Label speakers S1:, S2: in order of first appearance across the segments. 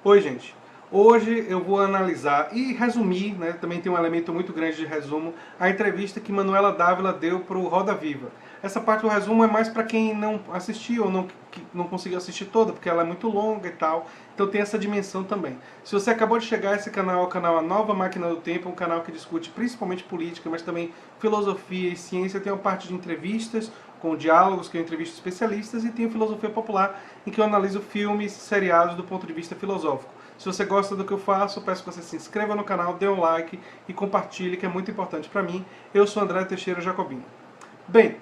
S1: Oi, gente. Hoje eu vou analisar e resumir, né, também tem um elemento muito grande de resumo, a entrevista que Manuela Dávila deu para o Roda Viva. Essa parte do resumo é mais para quem não assistiu ou não conseguiu assistir toda, porque ela é muito longa e tal, então tem essa dimensão também. Se você acabou de chegar, esse canal é o canal A Nova Máquina do Tempo, um canal que discute principalmente política, mas também filosofia e ciência. Tem uma parte de entrevistas, com diálogos, que eu entrevisto especialistas, e tem a filosofia popular, em que eu analiso filmes, seriados do ponto de vista filosófico. Se você gosta do que eu faço, peço que você se inscreva no canal, dê um like e compartilhe, que é muito importante para mim. Eu sou André Teixeira Jacobino. Bem,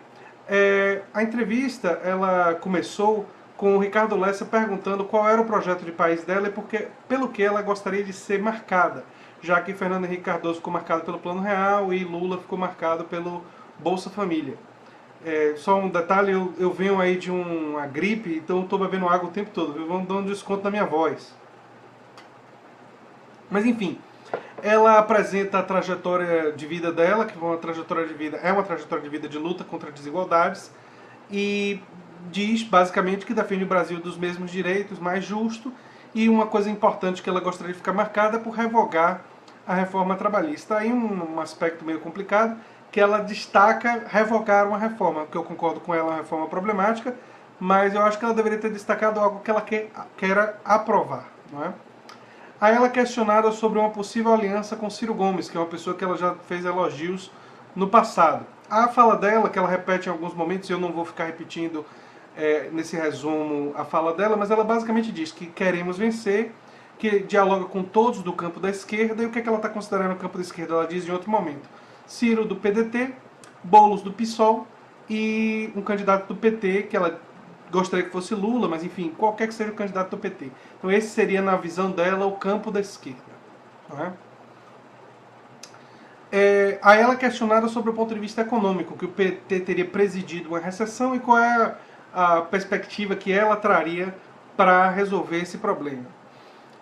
S1: a entrevista ela começou com o Ricardo Lessa perguntando qual era o projeto de país dela e pelo que ela gostaria de ser marcada, já que Fernando Henrique Cardoso ficou marcado pelo Plano Real e Lula ficou marcado pelo Bolsa Família. Só um detalhe, eu venho aí de uma gripe, então estou bebendo água o tempo todo, viu? Vão dando desconto na minha voz. Mas enfim, ela apresenta a trajetória de vida dela, que é uma trajetória de vida de luta contra desigualdades, e diz basicamente que defende o Brasil dos mesmos direitos, mais justo, e uma coisa importante que ela gostaria de ficar marcada é por revogar a reforma trabalhista. Aí um aspecto meio complicado, que ela destaca revogar uma reforma, que eu concordo com ela, é uma reforma problemática, mas eu acho que ela deveria ter destacado algo que ela queira aprovar, não é? Aí ela é questionada sobre uma possível aliança com Ciro Gomes, que é uma pessoa que ela já fez elogios no passado. A fala dela, que ela repete em alguns momentos, e eu não vou ficar repetindo nesse resumo a fala dela, mas ela basicamente diz que queremos vencer, que dialoga com todos do campo da esquerda, e o que, é que ela está considerando o campo da esquerda? Ela diz em outro momento: Ciro do PDT, Boulos do PSOL e um candidato do PT, que ela gostaria que fosse Lula, mas enfim, qualquer que seja o candidato do PT. Então esse seria, na visão dela, o campo da esquerda. Não é? Aí ela é questionada sobre o ponto de vista econômico, que o PT teria presidido uma recessão e qual é a perspectiva que ela traria para resolver esse problema.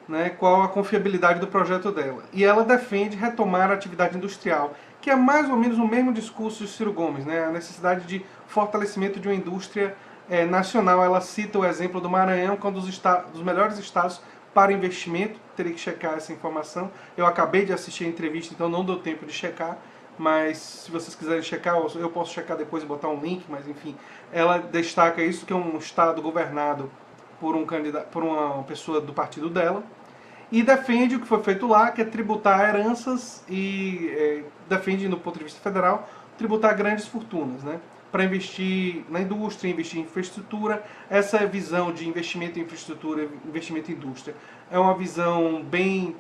S1: Né, qual a confiabilidade do projeto dela. E ela defende retomar a atividade industrial, que é mais ou menos o mesmo discurso de Ciro Gomes, né, a necessidade de fortalecimento de uma indústria nacional. Ela cita o exemplo do Maranhão, que é um dos melhores estados para investimento. Teria que checar essa informação. Eu acabei de assistir a entrevista, então não deu tempo de checar, mas se vocês quiserem checar, eu posso checar depois e botar um link, mas enfim, ela destaca isso, que é um estado governado por uma pessoa do partido dela, e defende o que foi feito lá, que é tributar heranças e defende, no ponto de vista federal, tributar grandes fortunas, né? Para investir na indústria, investir em infraestrutura. Essa visão de investimento em infraestrutura, investimento em indústria, é uma visão bem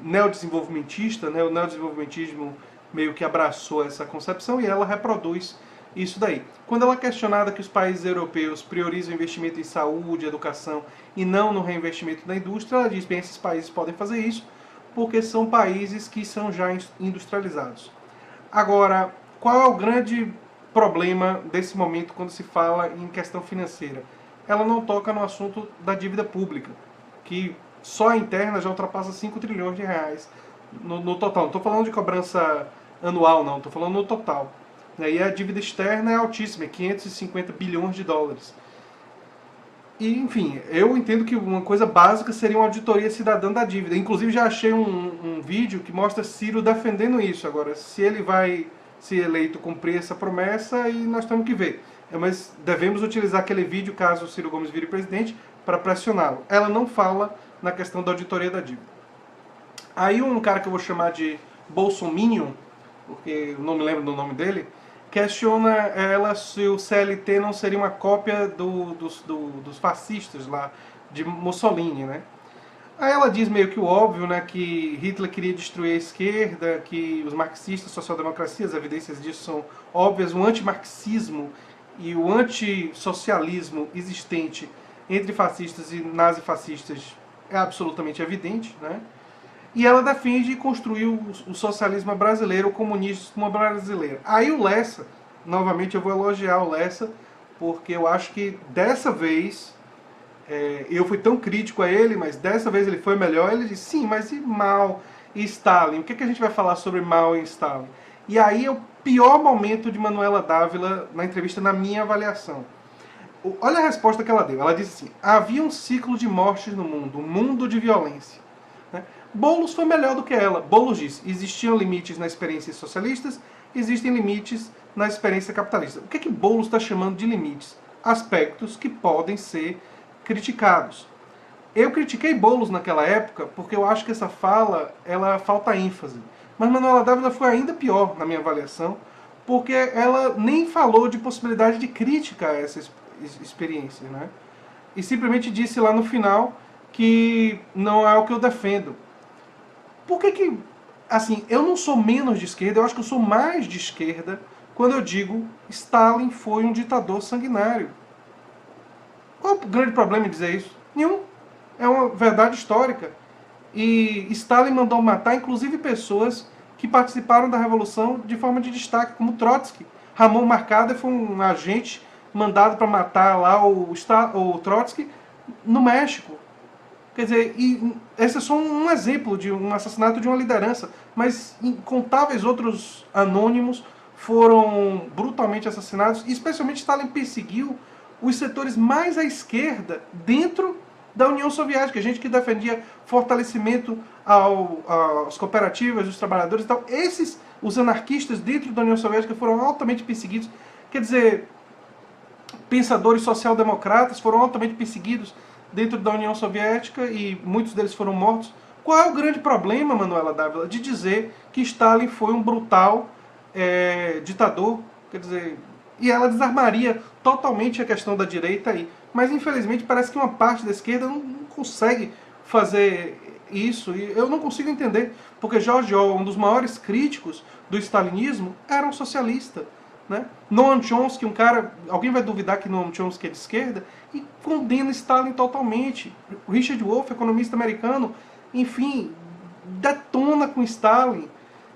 S1: neodesenvolvimentista, né? O neodesenvolvimentismo meio que abraçou essa concepção e ela reproduz isso daí. Quando ela é questionada que os países europeus priorizam o investimento em saúde, educação e não no reinvestimento na indústria, ela diz, bem, esses países podem fazer isso porque são países que são já industrializados. Agora, qual é o grande problema desse momento quando se fala em questão financeira? Ela não toca no assunto da dívida pública, que só a interna já ultrapassa 5 trilhões de reais no total. Não estou falando de cobrança anual, não, estou falando no total. E a dívida externa é altíssima, é 550 bilhões de dólares. E, enfim, eu entendo que uma coisa básica seria uma auditoria cidadã da dívida. Inclusive já achei um vídeo que mostra Ciro defendendo isso. Agora, se ele vai ser eleito cumprir essa promessa, e nós temos que ver. Mas devemos utilizar aquele vídeo, caso o Ciro Gomes vire presidente, para pressioná-lo. Ela não fala na questão da auditoria da dívida. Aí um cara que eu vou chamar de Bolsominion, porque eu não me lembro do nome dele, questiona ela se o CLT não seria uma cópia dos fascistas lá, de Mussolini, né? Aí ela diz meio que o óbvio, né, que Hitler queria destruir a esquerda, que os marxistas, social-democracia, as evidências disso são óbvias, o antimarxismo e o antissocialismo existente entre fascistas e nazifascistas é absolutamente evidente, né? E ela defende construir o socialismo brasileiro, o comunismo brasileiro. Aí o Lessa, novamente eu vou elogiar o Lessa, porque eu acho que dessa vez, eu fui tão crítico a ele, mas dessa vez ele foi melhor. Ele disse, sim, mas e Mao e Stalin? O que a gente vai falar sobre Mao e Stalin? E aí é o pior momento de Manuela Dávila na entrevista, na minha avaliação. Olha a resposta que ela deu. Ela disse assim: havia um ciclo de mortes no mundo, um mundo de violência. Né? Boulos foi melhor do que ela. Boulos disse: existiam limites nas experiências socialistas, existem limites na experiência capitalista. O que Boulos está chamando de limites? Aspectos que podem ser criticados. Eu critiquei Boulos naquela época porque eu acho que essa fala, ela falta ênfase. Mas Manuela Dávila foi ainda pior na minha avaliação, porque ela nem falou de possibilidade de crítica a essa experiência, né? E simplesmente disse lá no final que não é o que eu defendo. Por que assim, eu não sou menos de esquerda, eu acho que eu sou mais de esquerda quando eu digo Stalin foi um ditador sanguinário. Qual é o grande problema em dizer isso? Nenhum. É uma verdade histórica. E Stalin mandou matar, inclusive, pessoas que participaram da Revolução de forma de destaque, como Trotsky. Ramon Marcader foi um agente mandado para matar lá o Trotsky no México. Quer dizer, esse é só um exemplo de um assassinato de uma liderança, mas incontáveis outros anônimos foram brutalmente assassinados, e especialmente Stalin perseguiu os setores mais à esquerda dentro da União Soviética, gente que defendia fortalecimento às cooperativas, dos trabalhadores e tal. Os anarquistas dentro da União Soviética foram altamente perseguidos. Quer dizer, pensadores social-democratas foram altamente perseguidos dentro da União Soviética e muitos deles foram mortos. Qual é o grande problema, Manuela Dávila, de dizer que Stalin foi um brutal ditador? Quer dizer, e ela desarmaria totalmente a questão da direita aí. Mas infelizmente parece que uma parte da esquerda não consegue fazer isso, e eu não consigo entender, porque George Orwell, um dos maiores críticos do stalinismo, era um socialista. Né? Noam Chomsky, um cara, alguém vai duvidar que Noam Chomsky é de esquerda, e condena Stalin totalmente. Richard Wolff, economista americano, enfim, detona com Stalin.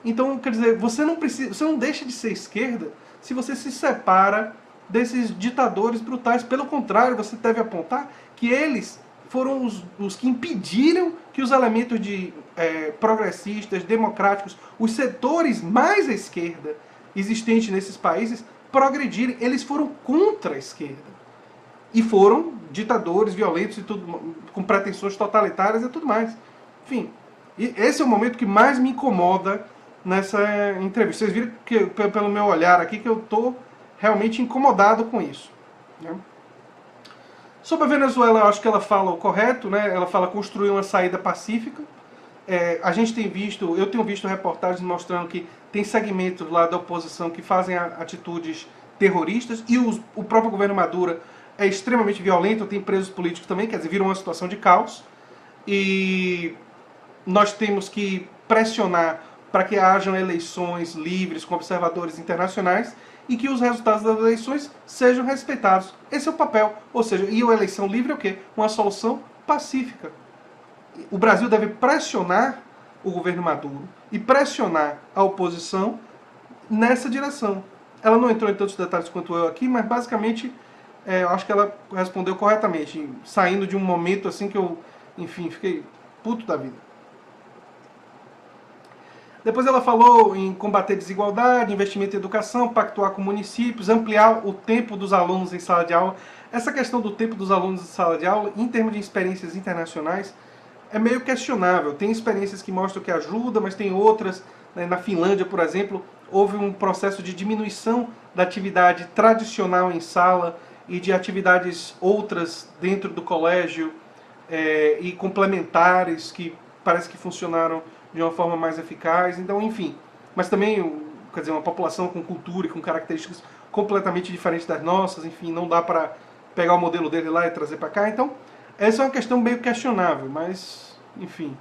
S1: Então, quer dizer, você não deixa de ser esquerda se você se separa desses ditadores brutais. Pelo contrário, você deve apontar que eles foram os que impediram que os elementos progressistas, democráticos, os setores mais à esquerda existentes nesses países progredirem. Eles foram contra a esquerda. E foram ditadores violentos e tudo, com pretensões totalitárias e tudo mais. Enfim, esse é o momento que mais me incomoda nessa entrevista. Vocês viram que, pelo meu olhar aqui, que eu estou realmente incomodado com isso. Né? Sobre a Venezuela, eu acho que ela fala o correto, né? Ela fala construir uma saída pacífica. A gente tem visto, eu tenho visto reportagens mostrando que tem segmentos lá da oposição que fazem atitudes terroristas, e o próprio governo Maduro é extremamente violento, tem presos políticos também, quer dizer, vira uma situação de caos. E nós temos que pressionar para que hajam eleições livres com observadores internacionais e que os resultados das eleições sejam respeitados. Esse é o papel. Ou seja, e a eleição livre é o quê? Uma solução pacífica. O Brasil deve pressionar o governo Maduro e pressionar a oposição nessa direção. Ela não entrou em tantos detalhes quanto eu aqui, mas basicamente eu acho que ela respondeu corretamente, saindo de um momento assim que eu, enfim, fiquei puto da vida. Depois ela falou em combater desigualdade, investimento em educação, pactuar com municípios, ampliar o tempo dos alunos em sala de aula. Essa questão do tempo dos alunos em sala de aula, em termos de experiências internacionais, é meio questionável. Tem experiências que mostram que ajuda, mas tem outras. Né? Na Finlândia, por exemplo, houve um processo de diminuição da atividade tradicional em sala e de atividades outras dentro do colégio e complementares que parece que funcionaram de uma forma mais eficaz. Então, enfim. Mas também, quer dizer, uma população com cultura e com características completamente diferentes das nossas. Enfim, não dá para pegar o modelo dele lá e trazer para cá. Então, essa é uma questão meio questionável, mas, enfim.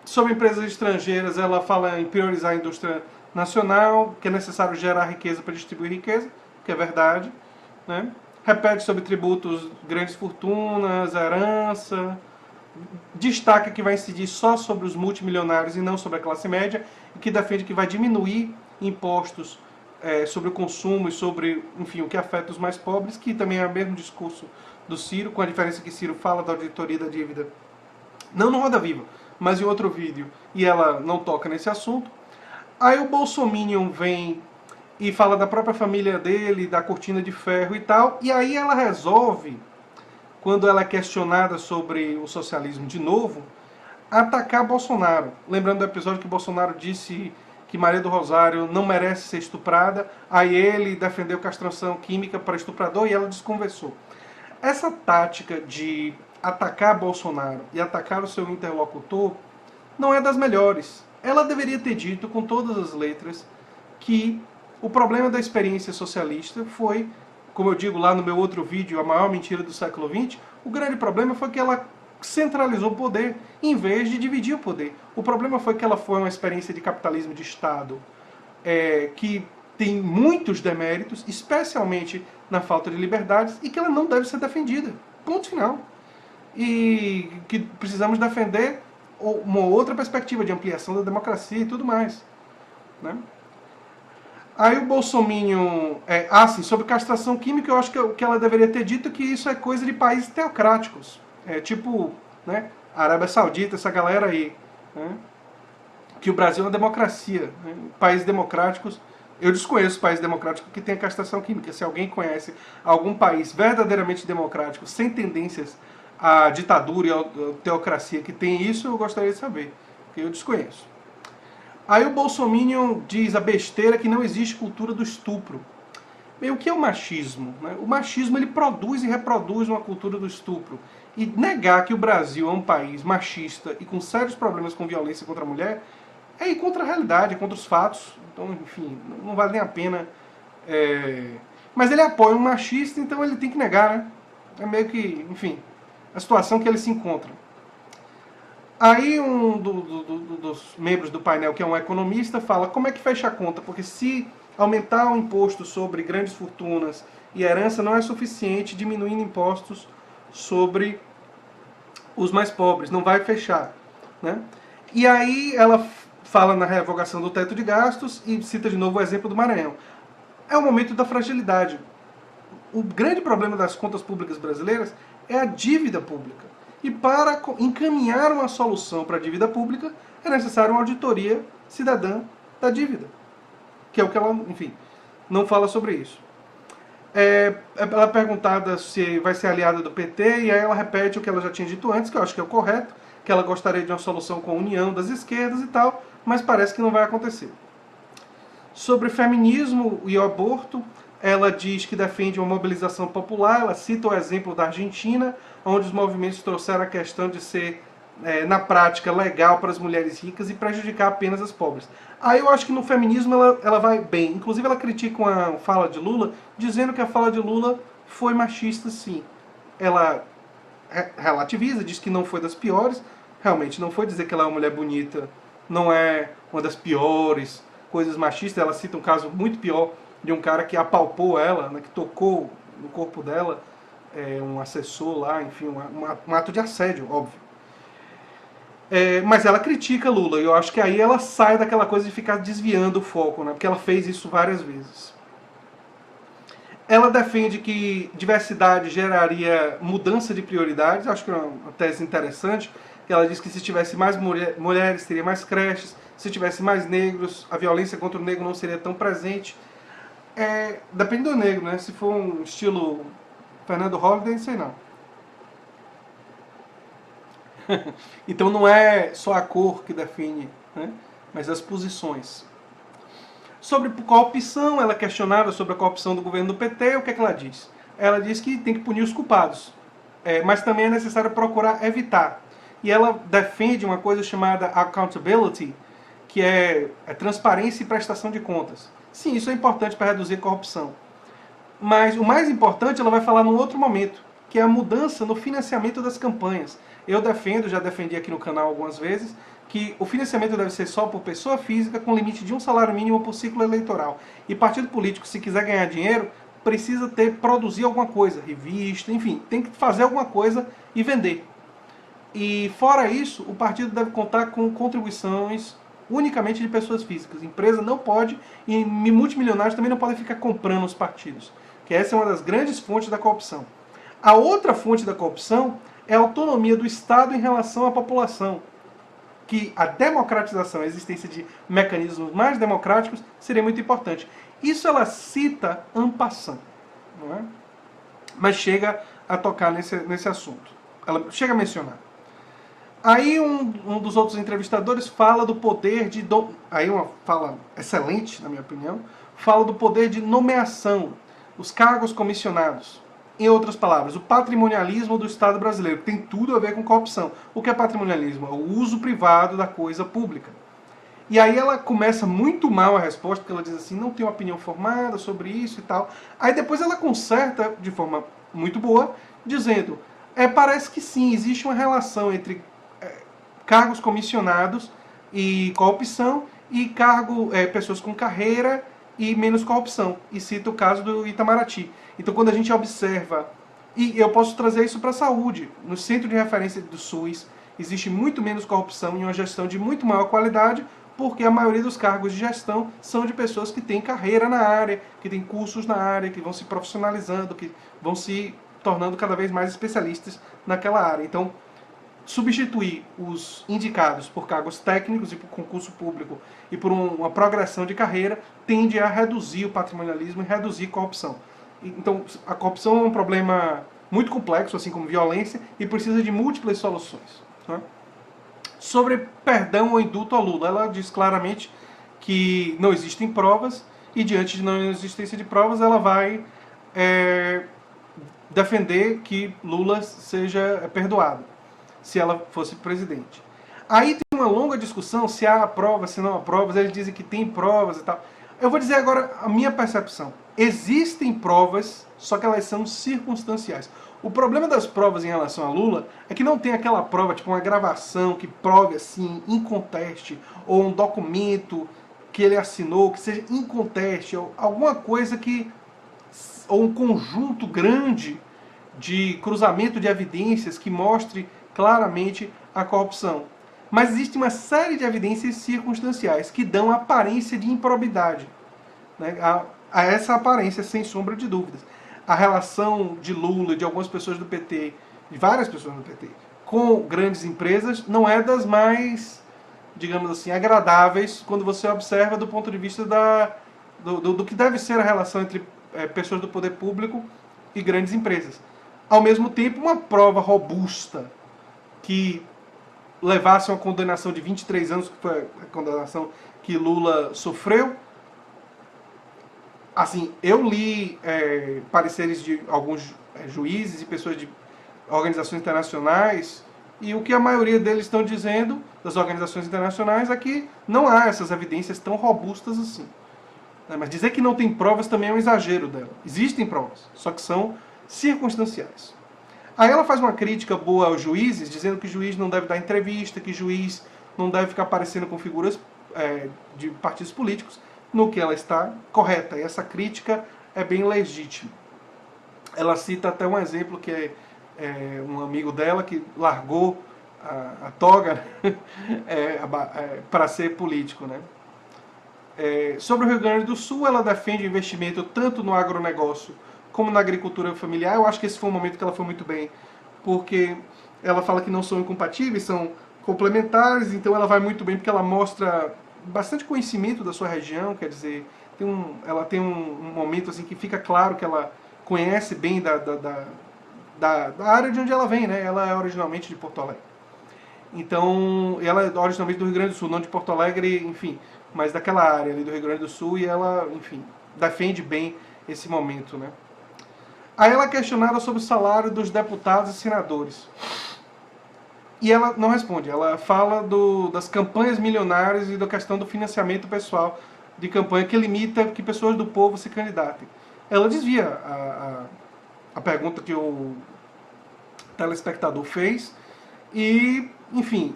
S1: Sobre empresas estrangeiras, ela fala em priorizar a indústria nacional, que é necessário gerar riqueza para distribuir riqueza, que é verdade. Né? Repete sobre tributos, grandes fortunas, herança. Destaca que vai incidir só sobre os multimilionários e não sobre a classe média, e que defende que vai diminuir impostos sobre o consumo e sobre, enfim, o que afeta os mais pobres, que também é o mesmo discurso do Ciro, com a diferença que Ciro fala da auditoria da dívida, não no Roda Viva, mas em outro vídeo, e ela não toca nesse assunto. Aí o Bolsominion vem e fala da própria família dele, da cortina de ferro e tal. E aí ela resolve, quando ela é questionada sobre o socialismo de novo, atacar Bolsonaro. Lembrando do episódio que Bolsonaro disse que Maria do Rosário não merece ser estuprada, aí ele defendeu castração química para estuprador e ela desconversou. Essa tática de atacar Bolsonaro e atacar o seu interlocutor não é das melhores. Ela deveria ter dito com todas as letras que o problema da experiência socialista foi, como eu digo lá no meu outro vídeo, a maior mentira do século XX, o grande problema foi que ela centralizou o poder em vez de dividir o poder. O problema foi que ela foi uma experiência de capitalismo de Estado que tem muitos deméritos, especialmente na falta de liberdades, e que ela não deve ser defendida. Ponto final. E que precisamos defender uma outra perspectiva de ampliação da democracia e tudo mais. Né? Aí o Bolsominion... sim, sobre castração química, eu acho que ela deveria ter dito que isso é coisa de países teocráticos. Tipo, né, Arábia Saudita, essa galera aí. Né? Que o Brasil é uma democracia. Né? Países democráticos... Eu desconheço países democráticos que tenham castração química. Se alguém conhece algum país verdadeiramente democrático, sem tendências à ditadura e à teocracia que tem isso, eu gostaria de saber. Porque eu desconheço. Aí o Bolsominion diz a besteira que não existe cultura do estupro. Bem, o que é o machismo? Né? O machismo ele produz e reproduz uma cultura do estupro. E negar que o Brasil é um país machista e com sérios problemas com violência contra a mulher é ir contra a realidade, contra os fatos. Então, enfim, não vale nem a pena. Mas ele apoia um machista, então ele tem que negar, né? É meio que, enfim, a situação que ele se encontra. Aí um dos membros do painel, que é um economista, fala como é que fecha a conta, porque se aumentar o imposto sobre grandes fortunas e herança não é suficiente, diminuindo impostos sobre os mais pobres, não vai fechar. Né? E aí ela fala na revogação do teto de gastos e cita de novo o exemplo do Maranhão. É o momento da fragilidade. O grande problema das contas públicas brasileiras é a dívida pública. E para encaminhar uma solução para a dívida pública, é necessário uma auditoria cidadã da dívida. Que é o que ela, enfim, não fala sobre isso. Ela é perguntada se vai ser aliada do PT, e aí ela repete o que ela já tinha dito antes, que eu acho que é o correto, que ela gostaria de uma solução com a união das esquerdas e tal, mas parece que não vai acontecer. Sobre feminismo e o aborto, ela diz que defende uma mobilização popular, ela cita o exemplo da Argentina, onde os movimentos trouxeram a questão de ser, na prática, legal para as mulheres ricas e prejudicar apenas as pobres. Aí eu acho que no feminismo ela vai bem. Inclusive ela critica a fala de Lula, dizendo que a fala de Lula foi machista, sim. Ela relativiza, diz que não foi das piores, realmente não foi. Dizer que ela é uma mulher bonita não é uma das piores coisas machistas. Ela cita um caso muito pior de um cara que apalpou ela, né, que tocou no corpo dela, um assessor lá, enfim, um ato de assédio, óbvio. Mas ela critica Lula, e eu acho que aí ela sai daquela coisa de ficar desviando o foco, né, porque ela fez isso várias vezes. Ela defende que diversidade geraria mudança de prioridades, acho que é uma tese interessante. Ela diz que se tivesse mais mulheres, teria mais creches, se tivesse mais negros, a violência contra o negro não seria tão presente. Depende do negro, né? Se for um estilo Fernando Holliday, sei não. Então não é só a cor que define, né? Mas as posições. Sobre corrupção, ela é questionada sobre a corrupção do governo do PT, o que é que ela diz? Ela diz que tem que punir os culpados, mas também é necessário procurar evitar. E ela defende uma coisa chamada accountability, que é transparência e prestação de contas. Sim, isso é importante para reduzir a corrupção. Mas o mais importante ela vai falar num outro momento, que é a mudança no financiamento das campanhas. Eu defendo, já defendi aqui no canal algumas vezes, que o financiamento deve ser só por pessoa física, com limite de um salário mínimo por ciclo eleitoral. E partido político, se quiser ganhar dinheiro, precisa produzir alguma coisa, revista, enfim, tem que fazer alguma coisa e vender. E fora isso, o partido deve contar com contribuições unicamente de pessoas físicas. Empresa não pode, e multimilionários também não podem ficar comprando os partidos. Que essa é uma das grandes fontes da corrupção. A outra fonte da corrupção é a autonomia do Estado em relação à população. Que a democratização, a existência de mecanismos mais democráticos seria muito importante. Isso ela cita en passant, não é? Mas chega a tocar nesse assunto. Ela chega a mencionar. Aí um dos outros entrevistadores fala do poder de... Aí uma fala excelente, na minha opinião, fala do poder de nomeação, os cargos comissionados. Em outras palavras, o patrimonialismo do Estado brasileiro tem tudo a ver com corrupção. O que é patrimonialismo? É o uso privado da coisa pública. E aí ela começa muito mal a resposta, porque ela diz assim, não tem uma opinião formada sobre isso e tal. Aí depois ela conserta de forma muito boa, dizendo, parece que sim, existe uma relação entre cargos comissionados e corrupção e pessoas com carreira e menos corrupção. E cita o caso do Itamaraty. Então quando a gente observa, e eu posso trazer isso para a saúde, no centro de referência do SUS existe muito menos corrupção e uma gestão de muito maior qualidade, porque a maioria dos cargos de gestão são de pessoas que têm carreira na área, que têm cursos na área, que vão se profissionalizando, que vão se tornando cada vez mais especialistas naquela área. Então, substituir os indicados por cargos técnicos e por concurso público e por uma progressão de carreira tende a reduzir o patrimonialismo e reduzir a corrupção. Então, a corrupção é um problema muito complexo, assim como violência, e precisa de múltiplas soluções. Né? Sobre perdão ou indulto a Lula, ela diz claramente que não existem provas e diante de não existência de provas ela vai defender que Lula seja perdoado, se ela fosse presidente. Aí tem uma longa discussão se há provas, se não há provas, eles dizem que tem provas e tal. Eu vou dizer agora a minha percepção. Existem provas, só que elas são circunstanciais. O problema das provas em relação a Lula é que não tem aquela prova, tipo uma gravação que prove assim, inconteste, ou um documento que ele assinou, que seja inconteste, ou alguma coisa que... ou um conjunto grande de cruzamento de evidências que mostre claramente a corrupção. Mas existe uma série de evidências circunstanciais que dão aparência de improbidade. Né? A essa aparência, sem sombra de dúvidas. A relação de Lula, de algumas pessoas do PT, de várias pessoas do PT, com grandes empresas, não é das mais, digamos assim, agradáveis quando você observa do ponto de vista do que deve ser a relação entre pessoas do poder público e grandes empresas. Ao mesmo tempo, uma prova robusta que levasse a uma condenação de 23 anos, que foi a condenação que Lula sofreu. Assim, eu li pareceres de alguns juízes e pessoas de organizações internacionais, e o que a maioria deles estão dizendo, das organizações internacionais, é que não há essas evidências tão robustas assim. Mas dizer que não tem provas também é um exagero dela. Existem provas, só que são circunstanciais. Aí ela faz uma crítica boa aos juízes, dizendo que juiz não deve dar entrevista, que juiz não deve ficar aparecendo com figuras de partidos políticos, no que ela está correta. E essa crítica é bem legítima. Ela cita até um exemplo que é um amigo dela que largou a toga para ser político. Né? Sobre o Rio Grande do Sul, ela defende o investimento tanto no agronegócio como na agricultura familiar. Eu acho que esse foi um momento que ela foi muito bem, porque ela fala que não são incompatíveis, são complementares, então ela vai muito bem porque ela mostra bastante conhecimento da sua região, quer dizer, ela tem um momento assim que fica claro que ela conhece bem da área de onde ela vem, né? Ela é originalmente de Porto Alegre. Então, ela é originalmente do Rio Grande do Sul, não de Porto Alegre, enfim, mas daquela área ali do Rio Grande do Sul, e ela, enfim, defende bem esse momento, né? Aí ela é questionada sobre o salário dos deputados e senadores. E ela não responde, ela fala das campanhas milionárias e da questão do financiamento pessoal de campanha que limita que pessoas do povo se candidatem. Ela desvia a pergunta que o telespectador fez e, enfim,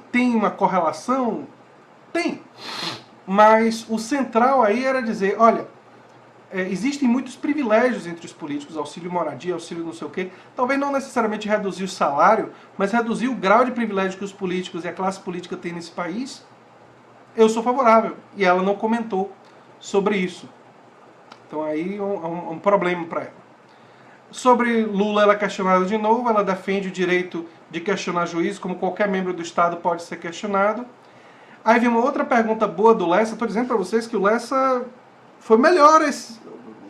S1: tem uma correlação? Tem. Mas o central aí era dizer, olha, existem muitos privilégios entre os políticos, auxílio moradia, auxílio não sei o quê. Talvez não necessariamente reduzir o salário, mas reduzir o grau de privilégio que os políticos e a classe política têm nesse país. Eu sou favorável. E ela não comentou sobre isso. Então aí é um problema para ela. Sobre Lula, ela é questionada de novo. Ela defende o direito de questionar juízes, como qualquer membro do Estado pode ser questionado. Aí vem uma outra pergunta boa do Lessa. Estou dizendo para vocês que o Lessa foi melhor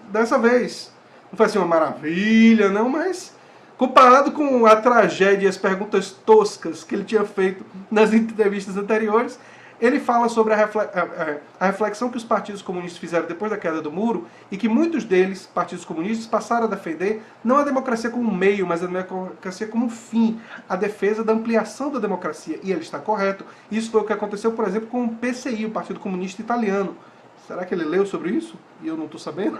S1: dessa vez. Não foi assim uma maravilha, não, mas comparado com a tragédia e as perguntas toscas que ele tinha feito nas entrevistas anteriores, ele fala sobre a reflexão que os partidos comunistas fizeram depois da queda do muro e que muitos deles, partidos comunistas, passaram a defender não a democracia como um meio, mas a democracia como um fim, a defesa da ampliação da democracia. E ele está correto. Isso foi o que aconteceu, por exemplo, com o PCI, o Partido Comunista Italiano. Será que ele leu sobre isso? E eu não estou sabendo?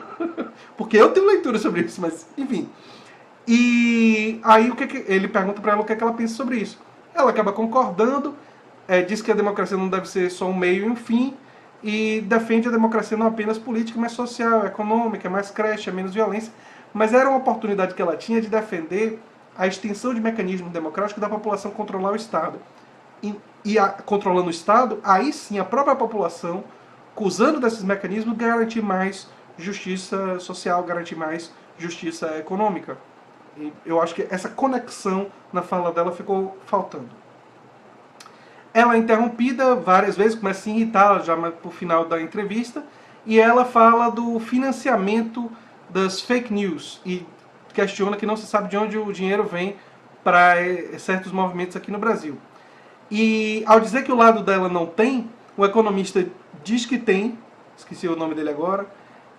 S1: Porque eu tenho leitura sobre isso, mas enfim. E aí ele pergunta para ela o que ela pensa sobre isso. Ela acaba concordando, diz que a democracia não deve ser só um meio e um fim, e defende a democracia não apenas política, mas social, econômica, mais creche, menos violência. Mas era uma oportunidade que ela tinha de defender a extensão de mecanismos democráticos da população controlar o Estado. Controlando o Estado, aí sim a própria população, usando desses mecanismos, garantir mais justiça social, garantir mais justiça econômica. E eu acho que essa conexão na fala dela ficou faltando. Ela é interrompida várias vezes, começa a se irritar já pro final da entrevista, e ela fala do financiamento das fake news e questiona que não se sabe de onde o dinheiro vem para certos movimentos aqui no Brasil. E ao dizer que o lado dela não tem, o economista diz que tem, esqueci o nome dele agora,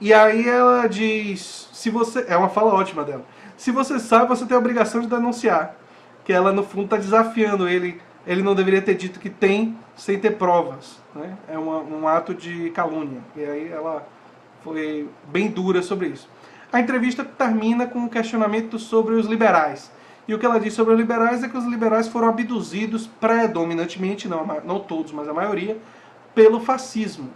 S1: e aí ela diz, se você, é uma fala ótima dela, se você sabe, você tem a obrigação de denunciar, que ela no fundo está desafiando ele não deveria ter dito que tem sem ter provas, né? É um ato de calúnia, e aí ela foi bem dura sobre isso. A entrevista termina com um questionamento sobre os liberais. E o que ela diz sobre os liberais é que os liberais foram abduzidos predominantemente, não todos, mas a maioria, pelo fascismo.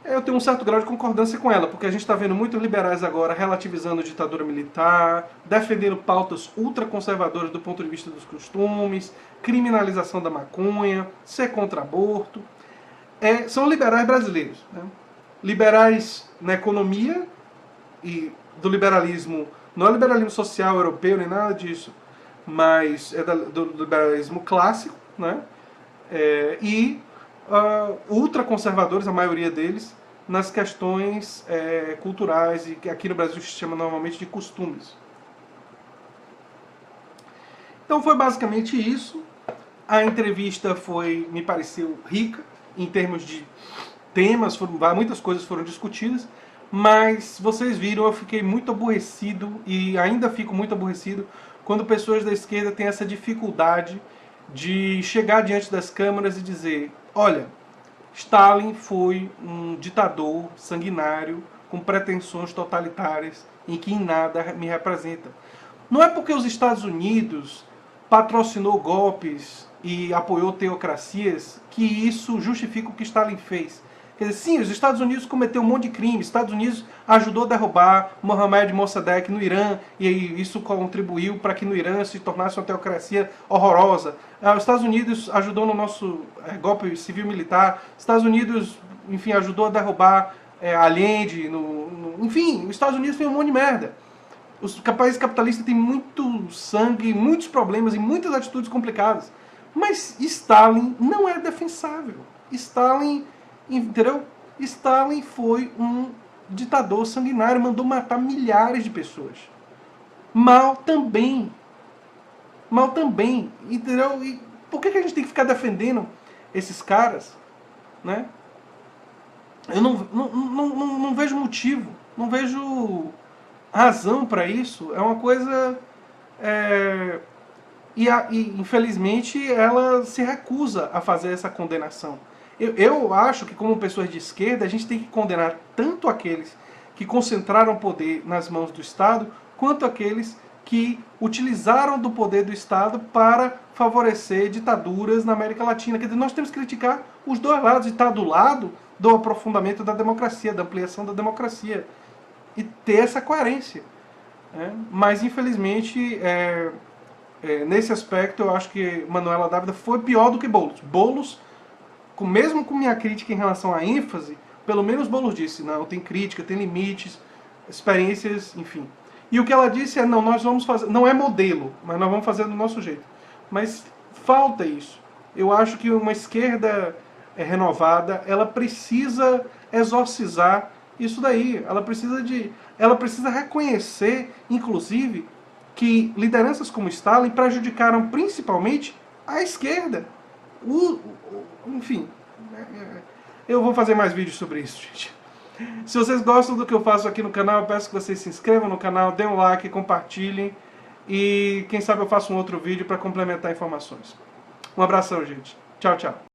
S1: Eu tenho um certo grau de concordância com ela, porque a gente está vendo muitos liberais agora relativizando a ditadura militar, defendendo pautas ultraconservadoras do ponto de vista dos costumes, criminalização da maconha, ser contra aborto. São liberais brasileiros, né? Liberais na economia, e do liberalismo, não é liberalismo social europeu nem nada disso, mas é do liberalismo clássico, né? Ultraconservadores, a maioria deles, nas questões culturais, e que aqui no Brasil se chama normalmente de costumes. Então foi basicamente isso. A entrevista me pareceu rica em termos de temas, muitas coisas foram discutidas, mas vocês viram, eu fiquei muito aborrecido e ainda fico muito aborrecido quando pessoas da esquerda têm essa dificuldade de chegar diante das câmeras e dizer: olha, Stalin foi um ditador sanguinário com pretensões totalitárias em que em nada me representa. Não é porque os Estados Unidos patrocinou golpes e apoiou teocracias que isso justifica o que Stalin fez. Quer dizer, sim, os Estados Unidos cometeu um monte de crimes. Os Estados Unidos ajudou a derrubar Mohammad Mossadegh no Irã, e isso contribuiu para que no Irã se tornasse uma teocracia horrorosa. Os Estados Unidos ajudou no nosso golpe civil-militar. Os Estados Unidos, enfim, ajudou a derrubar Allende. Enfim, os Estados Unidos fez um monte de merda. Os países capitalistas têm muito sangue, muitos problemas e muitas atitudes complicadas. Mas Stalin não é defensável. Stalin, entendeu? Stalin foi um ditador sanguinário, mandou matar milhares de pessoas. Mao também, entendeu? E por que a gente tem que ficar defendendo esses caras, né? Eu não vejo motivo, não vejo razão para isso. É uma coisa... E infelizmente ela se recusa a fazer essa condenação. Eu acho que, como pessoas de esquerda, a gente tem que condenar tanto aqueles que concentraram poder nas mãos do Estado, quanto aqueles que utilizaram do poder do Estado para favorecer ditaduras na América Latina. Quer dizer, nós temos que criticar os dois lados e estar do lado do aprofundamento da democracia, da ampliação da democracia, e ter essa coerência. Mas, infelizmente, nesse aspecto, eu acho que Manuela Dávila foi pior do que Boulos. Boulos, mesmo com minha crítica em relação à ênfase, pelo menos Boulos disse: não, tem crítica, tem limites, experiências, enfim. E o que ela disse é: não, nós vamos fazer, não é modelo, mas nós vamos fazer do nosso jeito. Mas falta isso. Eu acho que uma esquerda renovada, ela precisa exorcizar isso daí. Ela precisa reconhecer, inclusive, que lideranças como Stalin prejudicaram principalmente a esquerda. Enfim, eu vou fazer mais vídeos sobre isso, gente. Se vocês gostam do que eu faço aqui no canal, eu peço que vocês se inscrevam no canal, deem um like, compartilhem e quem sabe eu faço um outro vídeo para complementar informações. Um abração, gente. Tchau, tchau.